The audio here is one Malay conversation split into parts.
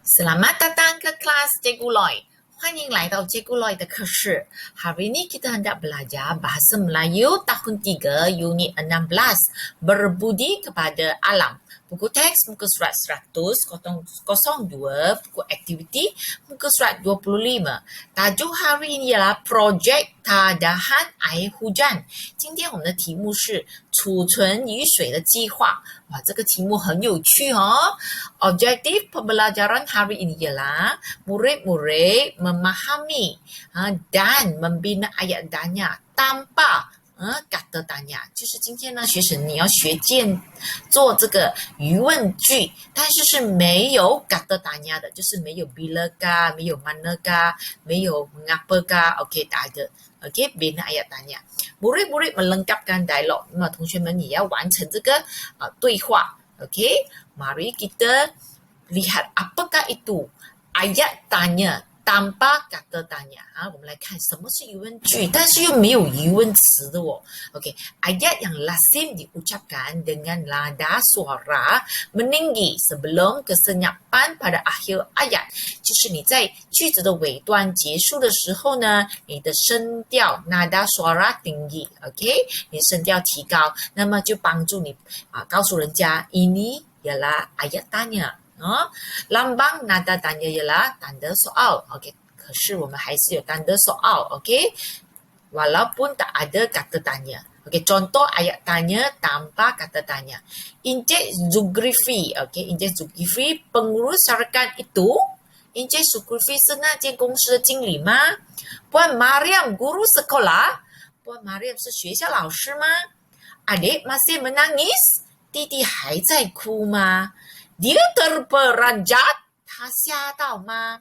Selamat datang ke kelas Cikgu Loy. 欢迎来到 Cikgu Loy 的课室. Hari ini kita hendak belajar Bahasa Melayu tahun 3 unit 16 Berbudi kepada alam. Buku teks muka surat 102, buku aktiviti muka surat 25. Tajuk hari ini ialah Projek Tadahan Air Hujan. 今天我们的题目是储存雨水的计划。哇，这个题目很有趣哦。Objektif pembelajaran hari ini ialah murid-murid memahami dan membina ayat tanya tanpa kata tanya，就是今天呢，学生你要学做这个疑问句，但是是没有 kata tanya 的，就是没有 bilakah， 没有 manakah， 没有 mengapakah，OK tak ada。OK， bina ayat tanya. Murid-murid melengkapkan dialog. 那么同学们也要完成这个对话。OK， mari kita lihat apakah itu ayat tanya tanpa kata tanya. 我们来看什么是疑问句，但是又没有疑问词的哦。OK， ayat yang lazim diucapkan dengan nada suara meninggi sebelum kesenyapan pada akhir ayat， 就是你在句子的尾端结束的时候呢，你的声调 nada suara tinggi， OK， 你声调提高，那么就帮助你告诉人家 ini ialah ayat tanya。Lambang nada tanya ialah tanda soal. Okey, 可是我们还是有 tanda soal. Okey, walaupun tak ada kata tanya. Okey, contoh ayat tanya tanpa kata tanya. Encik Zulkifli. Okey, Encik Zulkifli pengurus syarikat itu. Encik Zulkifli 是那间公司的经理吗？ Puan Mariam guru sekolah. Puan Mariam 是学校老师吗？ Adik masih menangis? 弟弟还在哭吗？Dia terperanjat, 他吓到吗？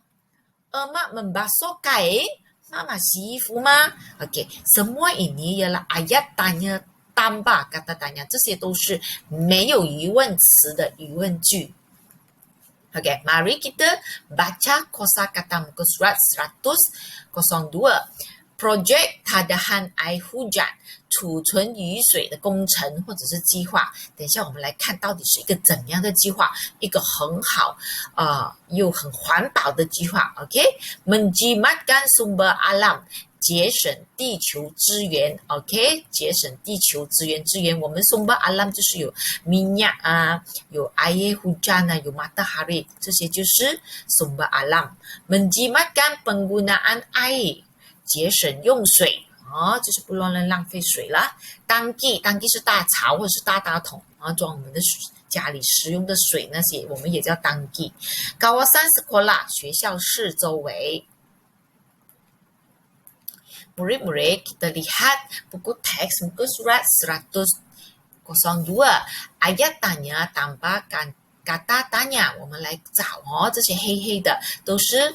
Emak membasuh kain, 妈妈洗衣服吗？ OK， semua ini ialah ayat tanya tanpa kata tanya， 这些都是没有疑问词的疑问句。OK， mari kita baca kosakata muka surat 102. Projek Tadahan Air Hujan， 储存雨水的工程或者是计划。等一下我们来看到底是一个怎样的计划，一个很好又很环保的计划。 OK， menjimatkan sumber alam， 节省地球资源。 OK， 节省地球资源，我们 sumber alam 就是有 minyak 有 air hujan 有 matahari， 这些就是 sumber alam。 menjimatkan penggunaan air， 节省用水，就是不乱浪费水啦。当季是大槽或者是大桶，装我们的家里使用的水，那些我们也叫当季。Kawasan sekolah， 学校市周围。Murid-murid kita lihat buku teks muka surat 102 ayat tanya tanpa kata tanya， 我们来找这些黑黑的都是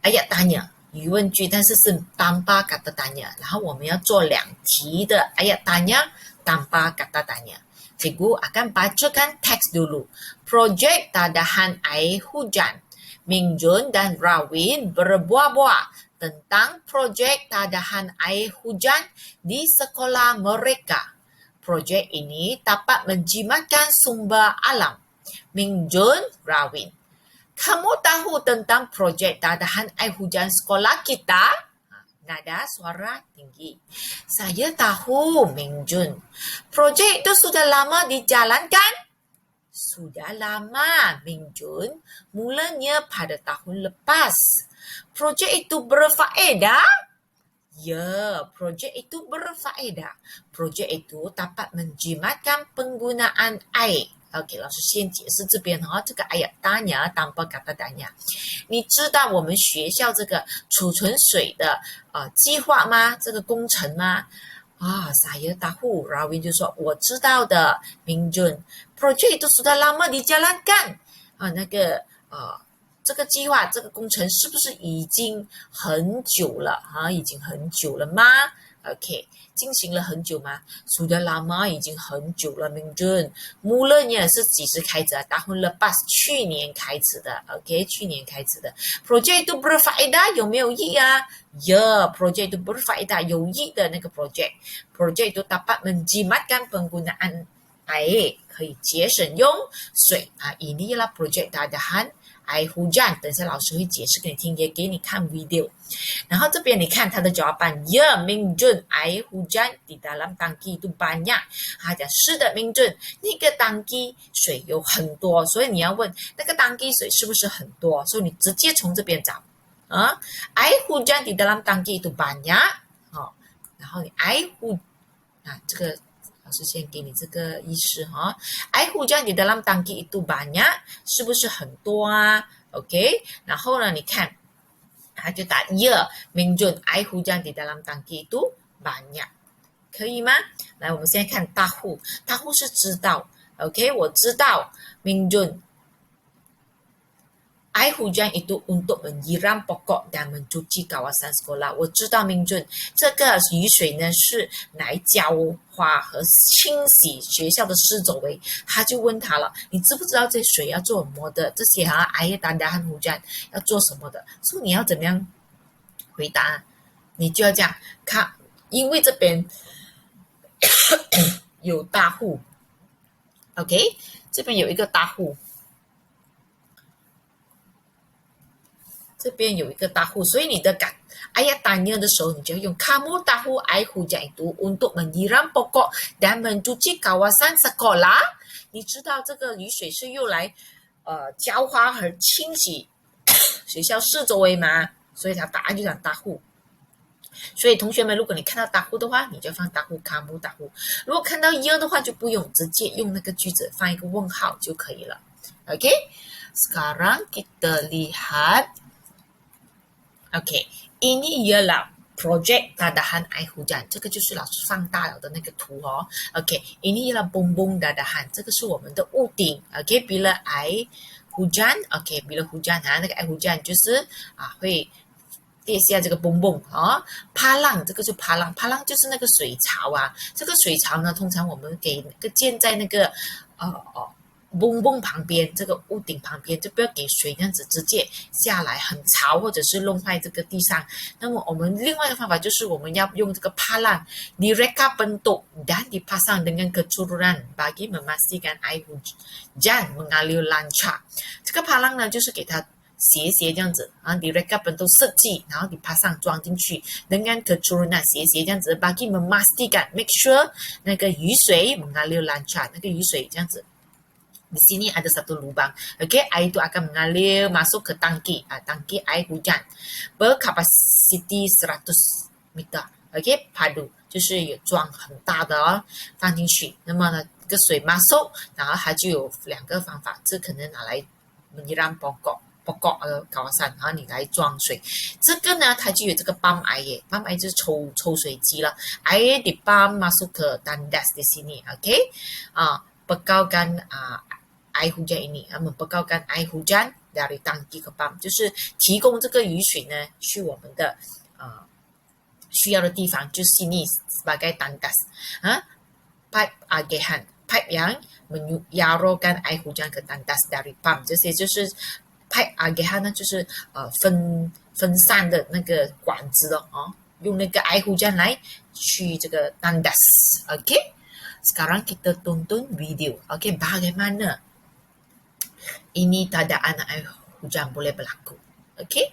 ayat tanya 疑问句，但是是 tanpa kata tanya， 然后我们要做2题的 ayat tanya tanpa kata tanya。 Cikgu akan bacakan teks dulu. Projek Tadahan Air Hujan, Ming Jun dan Rawin berbual-bual tentang projek tadahan air hujan di sekolah mereka. Projek ini dapat menjimatkan sumber alam. Ming Jun, Rawin, kamu tahu tentang projek tadahan air hujan sekolah kita? Nada suara tinggi. Saya tahu, Ming Jun. Projek itu sudah lama dijalankan? Sudah lama, Ming Jun. Mulanya pada tahun lepas. Projek itu berfaedah? Ya, projek itu berfaedah. Projek itu dapat menjimatkan penggunaan air. OK， 老师先解释这边这个 ayat tanya tanpa kata tanya。 你知道我们学校这个储存水的计划吗？这个工程吗？saya tahu， Rawin 就说我知道的。 Ming Jun， project itu sudah lama dijalankan。 那个这个计划这个工程是不是已经很久了已经很久了吗？ OK， 进行了很久吗？ Sudah lama， 已经很久了。 Ming Jun， mulanya 是几时开始？tahun lepas， 去年开始的。 OK， 去年开始的。 Project itu berfaedah， 有没有益啊？ Ya， project itu berfaedah， 有益的那个 project。 Project itu dapat menjimatkan penggunaan air 可以节省用水啊。Ini ialah projek dadahan air hujan。等一下老师会解释给你听，也给你看 video。然后这边你看它的jawaban ya Mingjun air hujan di dalam tangki itu banyak。他讲是的Mingjun，那个tangki水有很多，所以你要问那个tangki水是不是很多，所以你直接从这边找啊。air hujan di dalam tangki itu banyak。好，然后你air hujan啊，这个老师先给你这个意思哈。air hujan di dalam tangki itu banyak，是不是很多啊 ？OK， 然后呢，你看，他就打ya Mingjun air hujan di dalam tangki itu banyak，可以吗？来，我们现在看大户，大户是知道 ，OK， 我知道Mingjun air hujan itu untuk menyiram pokok dan mencuci kawasan sekolah。我知道Mingjun这个雨水呢是来浇花和清洗学校的四周围。他就问他了，你知不知道这水要做什么的？这些air dadahan hujan要做什么的？所以你要怎么样回答？你就要这样看，因为这边有大户 ，OK， 这边有一个大户。这边有一个大户，所以你的ayat tanya 的时候，你就用 kamu tahu air hujan itu untuk menyiram pokok dan mencuci kawasan sekolah。你知道这个雨水是用来浇花和清洗学校四周围吗？所以他答案就讲大户。所以同学们，如果你看到大户的话，你就放大户 kamu 大户。如果看到 ya 的话，就不用，直接用那个句子放一个问号就可以了。OK， sekarang kita lihat。OK， ini ialah projek dadahan air hujan， 这个就是老师放大了的那个图哦。OK，ini ialah bumbung dadahan， 这个是我们的屋顶。OK，bila air hujan，OK，bila hujan那个 air hujan 就是会跌下这个bumbung palang 这个就palang就是那个水槽啊。这个水槽呢，通常我们给那个建在那个bumbung旁边，这个屋顶旁边，就不要给水这样子直接下来，很潮或者是弄坏这个地上。那么我们另外一个方法就是我们要用这个palang direka bentuk dan dipasang dengan kecururan bagi memastikan air hujan mengalir lancar。这个palang呢，就是给它斜这样子direka bentuk 设计，然后你pasang装进去 dengan kecururan 斜这样子 bagi memastikan make sure 那个雨水mengalir lancar， 那个雨水这样子。Di sini ada satu lubang. Okey, air itu akan mengalir masuk ke tangki. Tangki air hujan berkapasiti 100 meter. Okey, padu 就是有装很大的放进去。那么呢，这个水masuk，然后它就有两个方法，这可能拿来menyiram pokok kawasan， 然后你来装水。这个呢，它就有这个pump air，pump air 就是抽水机了。air di pump masuk ke tandas di sini. Okey, pekaukan air hujan ini mempekalkan air hujan dari tangki ke pump， 就是提供这个雨水呢去我们的需要的地方，就是 sini sebagai tandas pipe agehan pipe yang menyalurkan air hujan ke tandas dari pump， 这些就是 pipe agehan 呢，就是分散的那个管子的用那个 air hujan 来去这个 tandas。OK，sekarang kita tonton video. Okey, bagaimana ini keadaan air hujan boleh berlaku. Okey，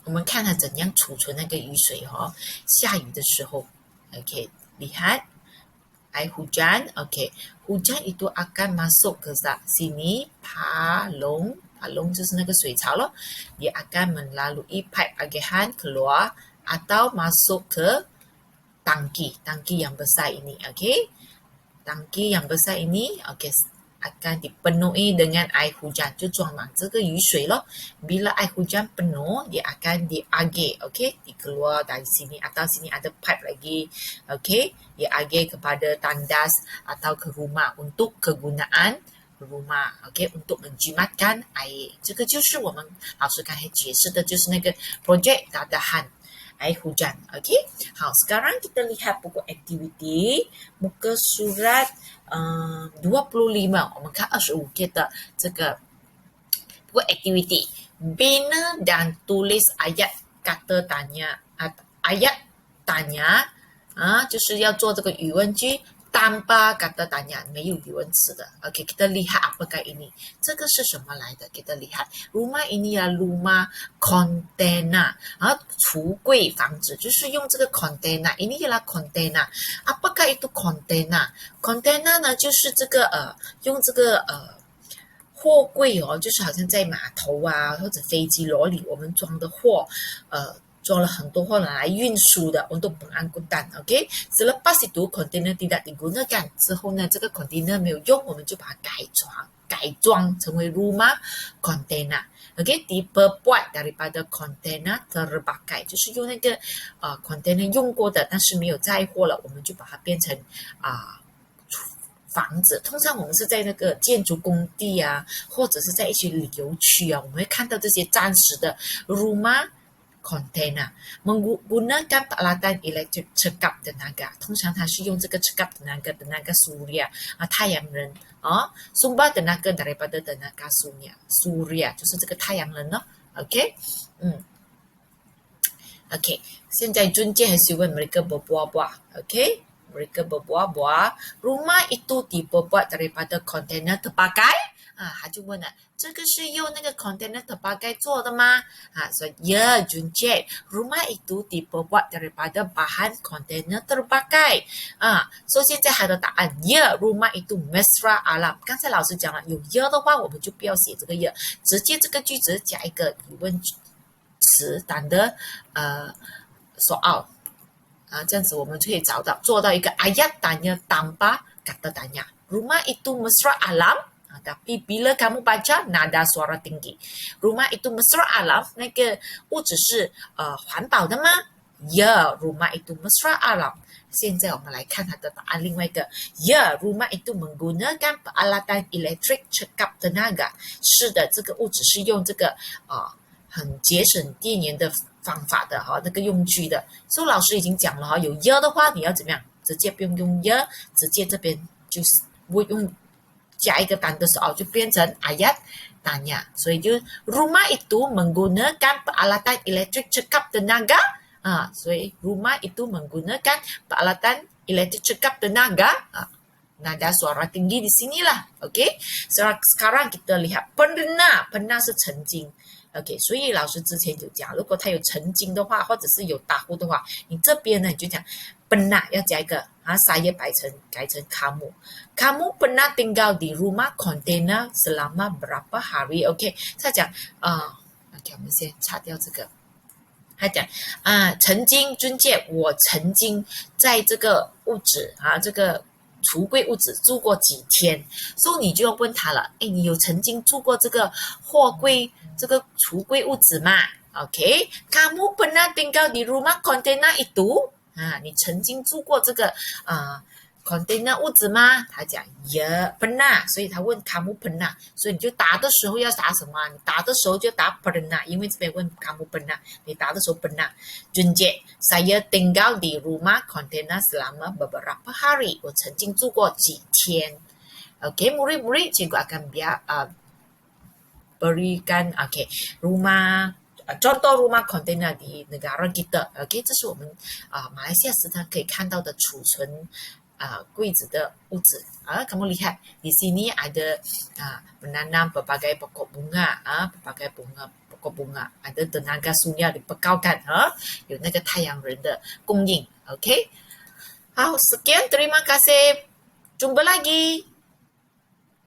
我们看它怎样储存那个雨水下雨的时候。Okey， lihat air hujan. Okey， hujan itu akan masuk ke sini palung 就是那个水槽咯。Dia akan melalui pipe agehan keluar atau masuk ke tangki yang besar ini. Okey, tangki yang besar ini akan dipenuhi dengan air hujan， 就装满这个雨水咯。Bila air hujan penuh, dia akan diagih. Okey， dikeluar dari sini atau sini ada pipe lagi. Okey， diagih kepada tandas atau ke rumah untuk kegunaan rumah。OK， untuk menjimatkan air， 这个就是我们老师刚才解释的，就是那个 projek dadahan air hujan. Okey, 好 sekarang kita lihat buku aktiviti muka surat 25， 我们看25页的这个buku aktiviti bina dan tulis ayat kata tanya ayat tanya 就是要做这个语问句。tanpa kata tanya 没有疑问词的 ，OK， kita lihat apakah ini， 这个是什么来的？ kita lihat rumah ini ya rumah container， 橱柜房子就是用这个 container， ini ialah container，apakah itu container？container 呢就是这个用这个货柜就是好像在码头啊或者飞机箩里我们装的货，装了很多货来运输的 untuk pengangkutan, OK? Selepas itu container tidak digunakan 之后呢，这个 container 没有用，我们就把它改装成为 rumah container, OK? Diperbuat daripada container terpakai 就是用那个container 用过的，但是没有载货了，我们就把它变成房子。通常我们是在那个建筑工地啊，或者是在一些旅游区啊，我们会看到这些暂时的 rumah container menggunakan peralatan elektrik cekap tenaga， 通常它是用这个 cekap tenaga surya 太阳能sumber tenaga daripada tenaga surya 就是这个太阳能OK， OK， 现在尊敬还是问 mereka berbuah-buah OK， mereka berbuah-buah rumah itu diperbuat daripada kontainer terpakai，他就问了，这个是用那个 container terpakai 做的吗？说 ya Junjie rumah itu diperbuat daripada bahan container terpakai。所以现在他的答案 ya rumah itu mesra alam。刚才老师讲了，有 ya 的话，我们就不要写这个 ya， 直接这个句子加一个疑问词tanda soal。这样子我们就可以做到一个 ayat tanya tanpa kata tanya。rumah itu mesra alam。Tapi bila kamu baca nada suara tinggi, rumah itu mesra alam， 那个物质是环保的吗？ Ya rumah itu mesra alam。 现在我们来看它的答案，另外一个 Ya rumah itu menggunakan peralatan elektrik cekap tenaga。 是的，这个物质是用这个很节省电源的方法的那个用具的。所以老师已经讲了有 Ya 的话你要怎么样？直接不用用 Ya， 直接这边就是不用加一个单的soal就变成 ayat tanya， 所以就 rumah itu menggunakan peralatan elektrik cekap tenaga， 所以 rumah itu menggunakan peralatan elektrik cekap tenaga， nada suara tinggi di sinilah OK。 sekarang kita lihat pernah 是曾经OK， 所以老师之前就讲，如果它有曾经的话，或者是有打呼的话，你这边呢你就讲 pernah 要加一个saya改成 kamu pernah tinggal di rumah container selama berapa hari OK， 他讲OK， 我们先擦掉这个。他讲曾经尊介，我曾经在这个屋子这个橱柜屋子住过几天，所以你就要问他了，你有曾经住过这个货柜这个橱柜屋子吗 ？OK， kamu pernah tinggal di rumah container itu？ 你曾经住过这个container 屋子吗？他讲 ya pernah， 所以他问 kamu pernah， 所以你就答的时候要答什么？你答的时候就答 pernah， 因为这边问 kamu pernah， 你答的时候 pernah。Junjie saya tinggal di rumah container selama beberapa hari， 我曾经住过几天。OK， murid-murid cikgu akan berikan rumah contoh rumah container di negara kita OK， 这是我们马来西亚时常可以看到的储存柜子的屋子kamu lihat di sini ada menanam berbagai pokok bunga pokok bunga ada tenaga surya dipekaukan 有那个太阳能的供应 OK。 好 sekian terima kasih jumpa lagi